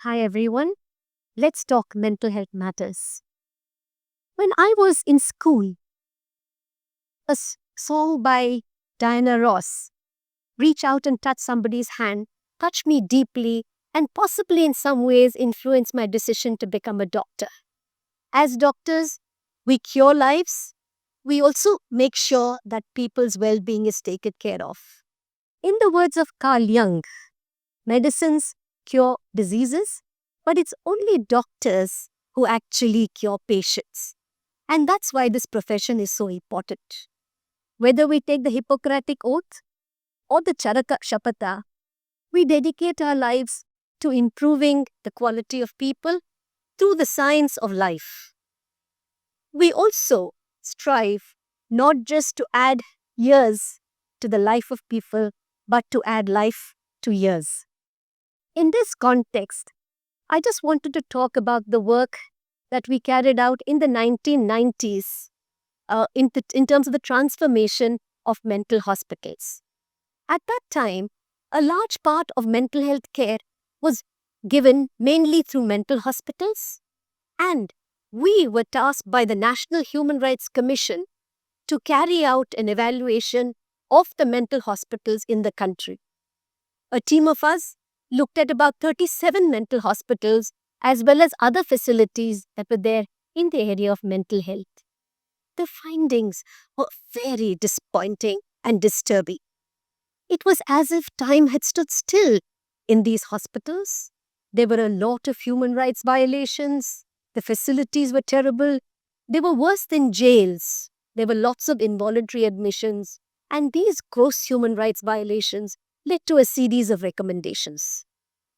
Hi everyone. Let's talk mental health matters. When I was in school, a song by Diana Ross, Reach Out and Touch Somebody's Hand, touched me deeply and possibly in some ways influenced my decision to become a doctor. As doctors, we cure lives. We also make sure that people's well being is taken care of. In the words of Carl Jung, medicines cure diseases, but it's only doctors who actually cure patients. And that's why this profession is so important. Whether we take the Hippocratic Oath or the Charaka Shapata, we dedicate our lives to improving the quality of people through the science of life. We also strive not just to add years to the life of people, but to add life to years. In this context, I just wanted to talk about the work that we carried out in the 1990s in terms of the transformation of mental hospitals. At that time, a large part of mental health care was given mainly through mental hospitals, and we were tasked by the National Human Rights Commission to carry out an evaluation of the mental hospitals in the country. A team of us looked at about 37 mental hospitals as well as other facilities that were there in the area of mental health. The findings were very disappointing and disturbing. It was as if time had stood still in these hospitals. There were a lot of human rights violations. The facilities were terrible. They were worse than jails. There were lots of involuntary admissions. And these gross human rights violations led to a series of recommendations.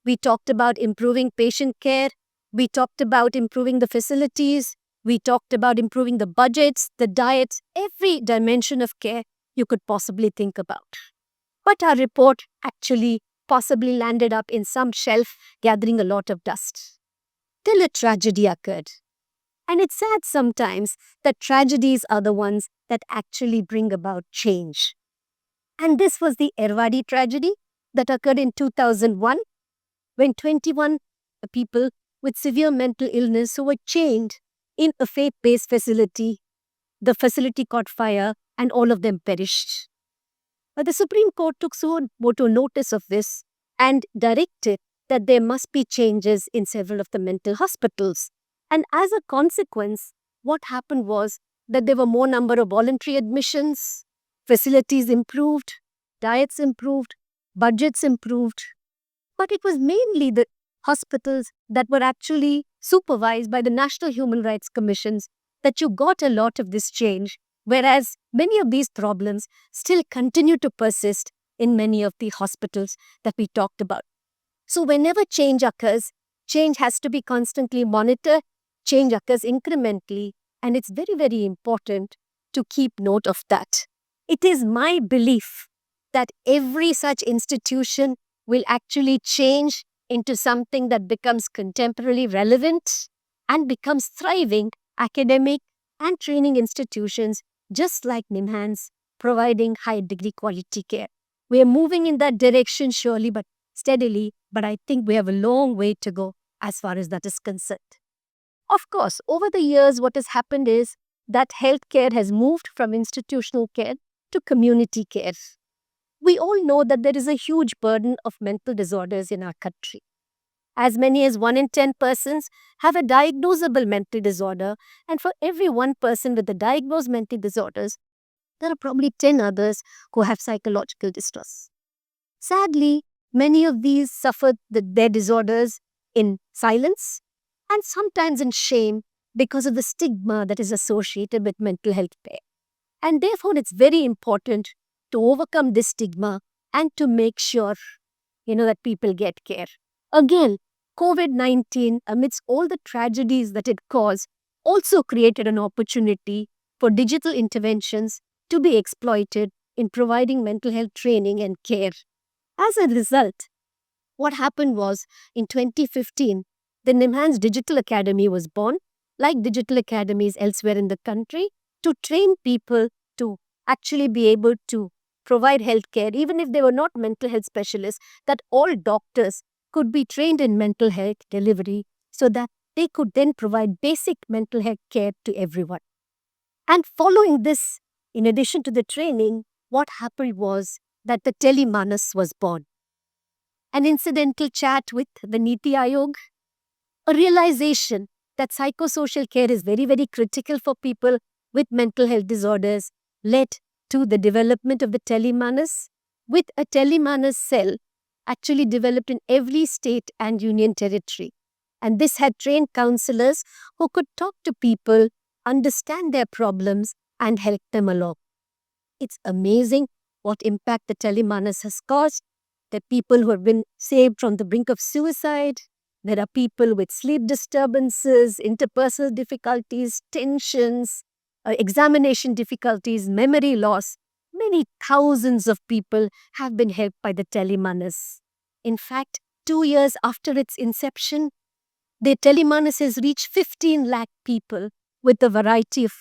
We talked about improving patient care. We talked about improving the facilities. We talked about improving the budgets, the diets, every dimension of care you could possibly think about. But our report actually possibly landed up in some shelf gathering a lot of dust. Till a tragedy occurred. And it's sad sometimes that tragedies are the ones that actually bring about change. And this was the Erwadi tragedy that occurred in 2001 when 21 people with severe mental illness who were chained in a faith-based facility, the facility caught fire and all of them perished. But the Supreme Court took moto notice of this and directed that there must be changes in several of the mental hospitals. And as a consequence, what happened was that there were more number of voluntary admissions, facilities improved, diets improved, budgets improved. But it was mainly the hospitals that were actually supervised by the National Human Rights Commissions that you got a lot of this change, whereas many of these problems still continue to persist in many of the hospitals that we talked about. So whenever change occurs, change has to be constantly monitored, change occurs incrementally, and it's very, very important to keep note of that. It is my belief that every such institution will actually change into something that becomes contemporarily relevant and becomes thriving academic and training institutions just like NIMHANS, providing high degree quality care. We are moving in that direction surely but steadily, but I think we have a long way to go as far as that is concerned. Of course, over the years, what has happened is that healthcare has moved from institutional care to community care. We all know that there is a huge burden of mental disorders in our country. As many as 1 in 10 persons have a diagnosable mental disorder, and for every one person with the diagnosed mental disorders, there are probably 10 others who have psychological distress. Sadly, many of these suffer their disorders in silence and sometimes in shame because of the stigma that is associated with mental health care. And therefore, it's very important to overcome this stigma and to make sure, that people get care. Again, COVID-19, amidst all the tragedies that it caused, also created an opportunity for digital interventions to be exploited in providing mental health training and care. As a result, what happened was in 2015, the NIMHANS Digital Academy was born, like digital academies elsewhere in the country, to train people to actually be able to provide healthcare, even if they were not mental health specialists, that all doctors could be trained in mental health delivery so that they could then provide basic mental health care to everyone. And following this, in addition to the training, what happened was that the Telemanas was born. An incidental chat with the Niti Aayog, a realization that psychosocial care is very, very critical for people with mental health disorders led to the development of the Telemanas, with a Telemanas cell actually developed in every state and union territory. And this had trained counselors who could talk to people, understand their problems, and help them along. It's amazing what impact the Telemanas has caused. There are people who have been saved from the brink of suicide. There are people with sleep disturbances, interpersonal difficulties, tensions, examination difficulties, memory loss. Many thousands of people have been helped by the Telemanas. In fact, 2 years after its inception, the Telemanas has reached 15 lakh people with a variety of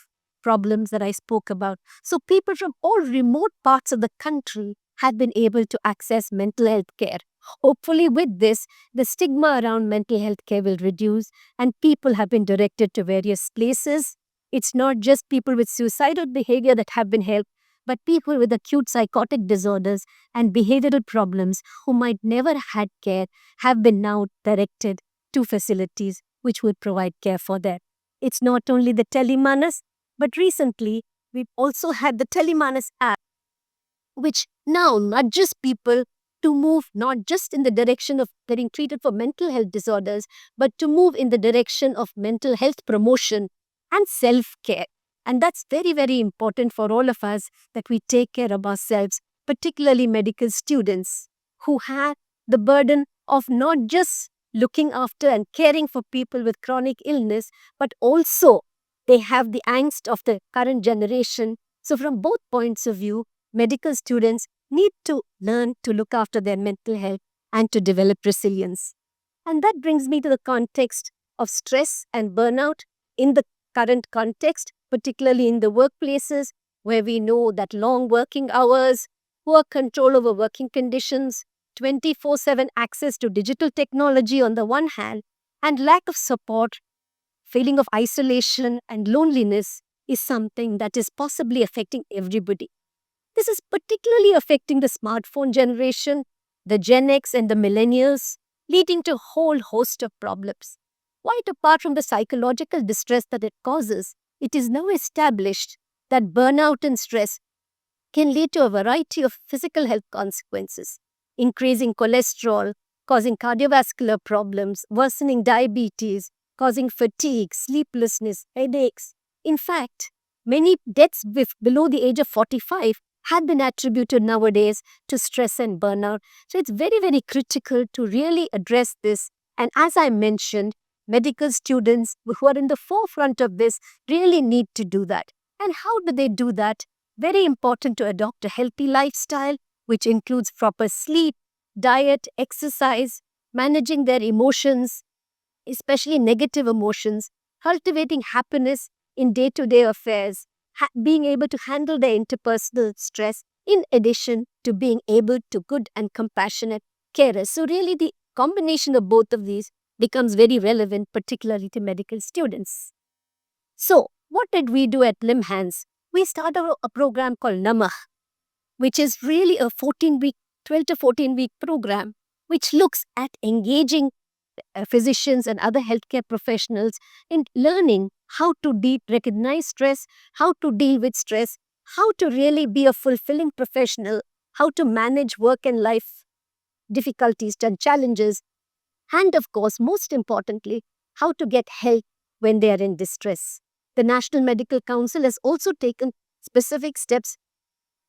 problems that I spoke about. So people from all remote parts of the country have been able to access mental health care. Hopefully with this, the stigma around mental health care will reduce and people have been directed to various places. It's not just people with suicidal behavior that have been helped, but people with acute psychotic disorders and behavioral problems who might never had care have been now directed to facilities which would provide care for them. It's not only the Telemanas, but recently we've also had the Telemanas app, which now nudges people to move not just in the direction of getting treated for mental health disorders, but to move in the direction of mental health promotion and self-care. And that's very, very important for all of us that we take care of ourselves, particularly medical students who have the burden of not just looking after and caring for people with chronic illness, but also they have the angst of the current generation. So from both points of view, medical students need to learn to look after their mental health and to develop resilience. And that brings me to the context of stress and burnout in the current context, particularly in the workplaces where we know that long working hours, poor control over working conditions, 24/7 access to digital technology on the one hand, and lack of support, feeling of isolation and loneliness is something that is possibly affecting everybody. This is particularly affecting the smartphone generation, the Gen X and the millennials, leading to a whole host of problems. Quite apart from the psychological distress that it causes, it is now established that burnout and stress can lead to a variety of physical health consequences, increasing cholesterol, causing cardiovascular problems, worsening diabetes, causing fatigue, sleeplessness, headaches. In fact, many deaths below the age of 45 have been attributed nowadays to stress and burnout. So it's very, very critical to really address this. And as I mentioned, medical students who are in the forefront of this really need to do that. And how do they do that? Very important to adopt a healthy lifestyle, which includes proper sleep, diet, exercise, managing their emotions, especially negative emotions, cultivating happiness in day-to-day affairs, being able to handle their interpersonal stress, in addition to being able to good and compassionate carers. So really the combination of both of these becomes very relevant, particularly to medical students. So what did we do at LIMHANS? We started a program called Namah, which is really a 12 to 14-week program, which looks at engaging physicians and other healthcare professionals in learning how to recognize stress, how to deal with stress, how to really be a fulfilling professional, how to manage work and life difficulties and challenges, and of course, most importantly, how to get help when they are in distress. The National Medical Council has also taken specific steps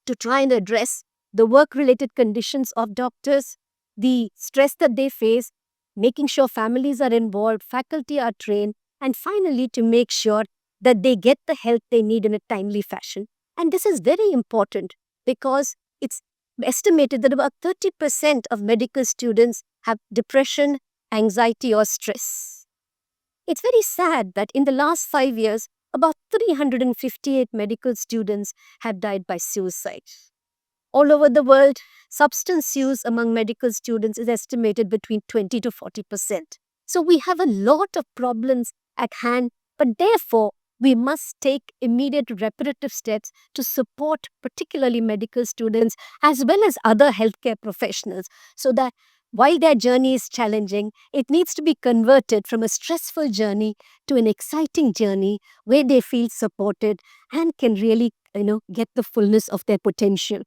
to try and address the work-related conditions of doctors, the stress that they face, making sure families are involved, faculty are trained, and finally to make sure that they get the help they need in a timely fashion. And this is very important because it's estimated that about 30% of medical students have depression, anxiety, or stress. It's very sad that in the last 5 years, about 358 medical students have died by suicide. All over the world, substance use among medical students is estimated between 20 to 40%. So we have a lot of problems at hand, but therefore, we must take immediate reparative steps to support particularly medical students as well as other healthcare professionals so that while their journey is challenging, it needs to be converted from a stressful journey to an exciting journey where they feel supported and can really, get the fullness of their potential.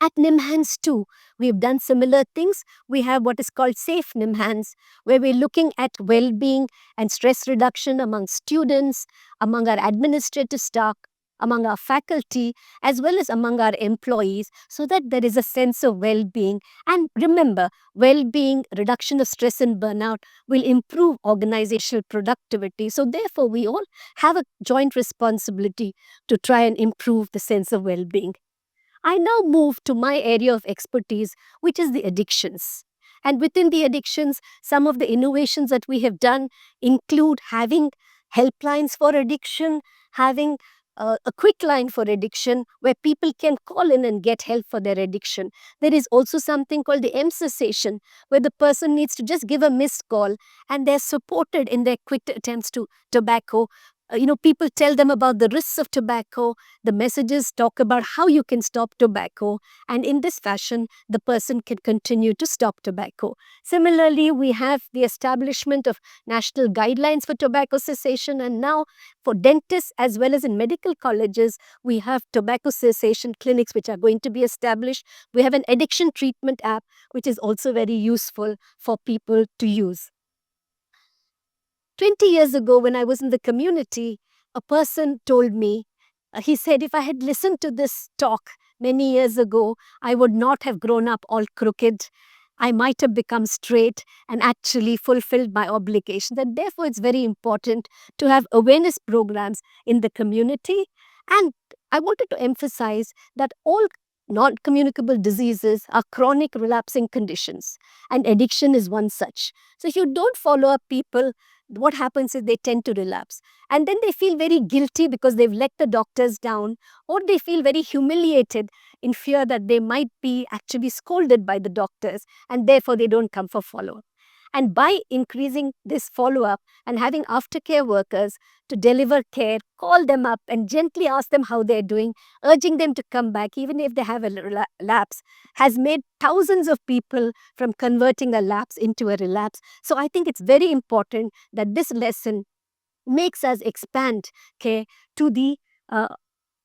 At NIMHANS too, we've done similar things. We have what is called Safe NIMHANS, where we're looking at well-being and stress reduction among students, among our administrative staff, among our faculty, as well as among our employees, so that there is a sense of well-being. And remember, well-being, reduction of stress and burnout will improve organizational productivity. So therefore, we all have a joint responsibility to try and improve the sense of well-being. I now move to my area of expertise, which is the addictions. And within the addictions, some of the innovations that we have done include having helplines for addiction, having a quick line for addiction where people can call in and get help for their addiction. There is also something called the M cessation, where the person needs to just give a missed call and they're supported in their quick attempts to tobacco. People tell them about the risks of tobacco. The messages talk about how you can stop tobacco. And in this fashion, the person can continue to stop tobacco. Similarly, we have the establishment of national guidelines for tobacco cessation. And now for dentists as well as in medical colleges, we have tobacco cessation clinics which are going to be established. We have an addiction treatment app, which is also very useful for people to use. 20 years ago, when I was in the community, a person told me, he said, if I had listened to this talk many years ago, I would not have grown up all crooked. I might have become straight and actually fulfilled my obligations. And therefore, it's very important to have awareness programs in the community. And I wanted to emphasize that all non-communicable diseases are chronic relapsing conditions, and addiction is one such. So if you don't follow up people, what happens is they tend to relapse. And then they feel very guilty because they've let the doctors down, or they feel very humiliated in fear that they might be actually scolded by the doctors, and therefore they don't come for follow-up. And by increasing this follow-up and having aftercare workers to deliver care, call them up and gently ask them how they're doing, urging them to come back even if they have a lapse, has made thousands of people from converting a lapse into a relapse. So I think it's very important that this lesson makes us expand care to the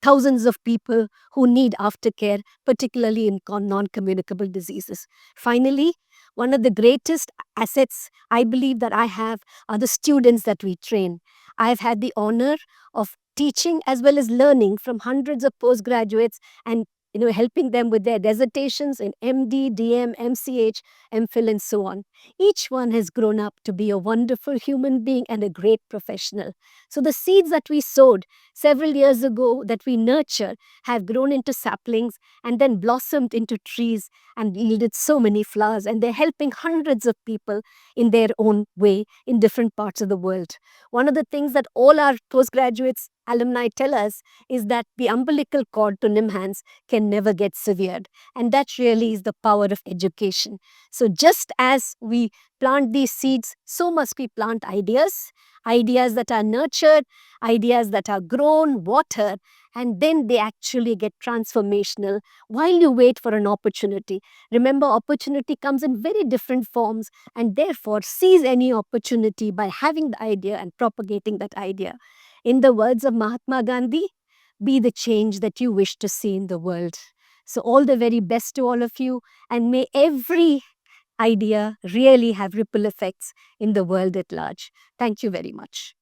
thousands of people who need aftercare, particularly in non-communicable diseases. Finally, one of the greatest assets I believe that I have are the students that we train. I've had the honor of teaching as well as learning from hundreds of postgraduates and helping them with their dissertations in MD, DM, MCH, MPhil, and so on. Each one has grown up to be a wonderful human being and a great professional. So the seeds that we sowed several years ago that we nurture have grown into saplings and then blossomed into trees and yielded so many flowers. And they're helping hundreds of people in their own way in different parts of the world. One of the things that all our postgraduates alumni tell us is that the umbilical cord to NIMHANS can never get severed. And that really is the power of education. So just as we plant these seeds, so must we plant ideas, ideas that are nurtured, ideas that are grown, watered, and then they actually get transformational while you wait for an opportunity. Remember, opportunity comes in very different forms, and therefore seize any opportunity by having the idea and propagating that idea. In the words of Mahatma Gandhi, be the change that you wish to see in the world. So all the very best to all of you, and may every idea really have ripple effects in the world at large. Thank you very much.